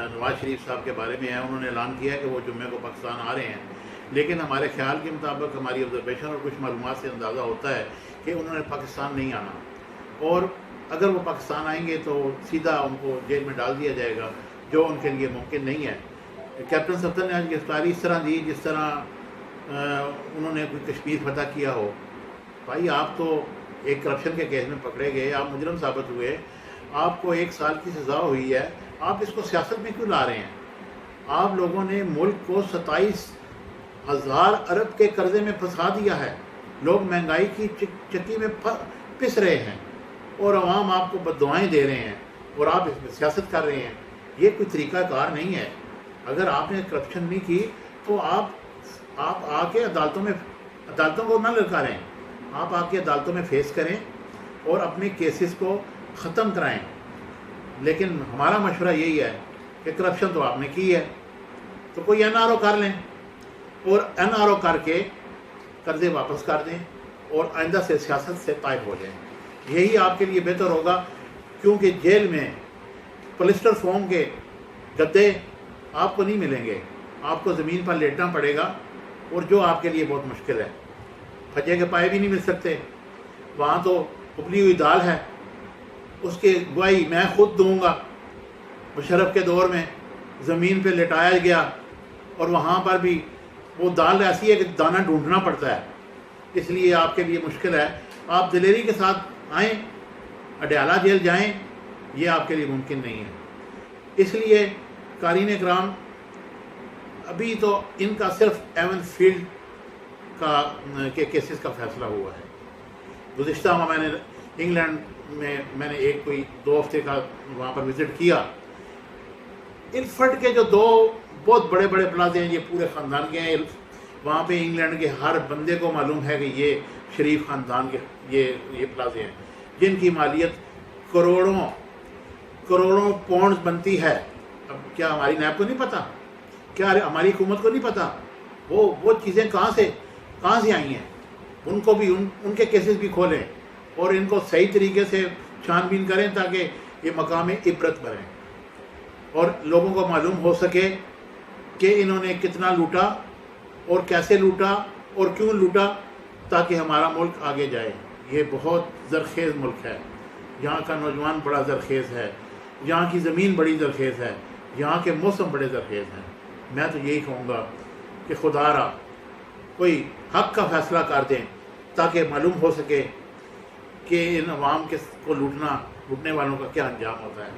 نواز شریف صاحب کے بارے میں ہے. انہوں نے اعلان کیا ہے کہ وہ جمعے کو پاکستان آ رہے ہیں، لیکن ہمارے خیال کے مطابق، ہماری آبزرویشن اور کچھ معلومات سے اندازہ ہوتا ہے کہ انہوں نے پاکستان نہیں آنا، اور اگر وہ پاکستان آئیں گے تو سیدھا ان کو جیل میں ڈال دیا جائے گا، جو ان کے لیے ممکن نہیں ہے. کیپٹن سفدر نے آج گرفتاری اس طرح دی جس طرح انہوں نے کوئی کشمیر فتح کیا ہو. بھائی آپ تو ایک کرپشن کے کیس میں پکڑے گئے، آپ مجرم ثابت ہوئے، آپ کو 1 سال کی سزا ہوئی ہے، آپ اس کو سیاست میں کیوں لا رہے ہیں؟ آپ لوگوں نے ملک کو 27,000 ارب کے قرضے میں پھنسا دیا ہے، لوگ مہنگائی کی چکی میں پس رہے ہیں، اور عوام آپ کو بددعائیں دے رہے ہیں، اور آپ اس میں سیاست کر رہے ہیں. یہ کوئی طریقہ کار نہیں ہے. اگر آپ نے کرپشن نہیں کی تو آپ آ کے عدالتوں کو نہ للکاریں، آپ آ کے عدالتوں میں فیس کریں اور اپنے کیسز کو ختم کرائیں. لیکن ہمارا مشورہ یہی ہے کہ کرپشن تو آپ نے کی ہے تو کوئی NRO کر لیں، اور NRO کر کے قرضے واپس کر دیں اور آئندہ سے سیاست سے طائب ہو جائیں. یہی آپ کے لیے بہتر ہوگا، کیونکہ جیل میں پولسٹر فوم کے گدے آپ کو نہیں ملیں گے، آپ کو زمین پر لیٹنا پڑے گا، اور جو آپ کے لیے بہت مشکل ہے. پھجے کے پائے بھی نہیں مل سکتے، وہاں تو ابلی ہوئی دال ہے، اس کی گواہی میں خود دوں گا. مشرف کے دور میں زمین پہ لٹایا گیا، اور وہاں پر بھی وہ دال ایسی ہے کہ دانہ ڈھونڈنا پڑتا ہے، اس لیے آپ کے لیے مشکل ہے. آپ دلیری کے ساتھ آئیں، اڈیالہ جیل جائیں، یہ آپ کے لیے ممکن نہیں ہے. اس لیے قارئین اکرام، ابھی تو ان کا صرف ایون فیلڈ کے کیسز کا فیصلہ ہوا ہے. گزشتہ میں نے انگلینڈ میں نے ایک کوئی 2 ہفتے کا وہاں پر وزٹ کیا. الفرڈ کے جو 2 بہت بڑے بڑے پلازے ہیں، یہ پورے خاندان کے ہیں. وہاں پہ انگلینڈ کے ہر بندے کو معلوم ہے کہ یہ شریف خاندان کے یہ پلازے ہیں، جن کی مالیت کروڑوں پاؤنڈز بنتی ہے. اب کیا ہماری نیب کو نہیں پتہ؟ کیا ہماری حکومت کو نہیں پتہ؟ وہ چیزیں کہاں سے آئی ہیں؟ ان کو بھی ان کے کیسز بھی کھولیں اور ان کو صحیح طریقے سے چھان بین کریں تاکہ یہ مقام عبرت بنیں اور لوگوں کو معلوم ہو سکے کہ انہوں نے کتنا لوٹا اور کیسے لوٹا اور کیوں لوٹا، تاکہ ہمارا ملک آگے جائے. یہ بہت زرخیز ملک ہے، یہاں کا نوجوان بڑا زرخیز ہے، یہاں کی زمین بڑی زرخیز ہے، یہاں کے موسم بڑے زرخیز ہیں. میں تو یہی کہوں گا کہ خدا را کوئی حق کا فیصلہ کر دیں تاکہ معلوم ہو سکے کہ ان عوام کو لوٹنے والوں کا کیا انجام ہوتا ہے.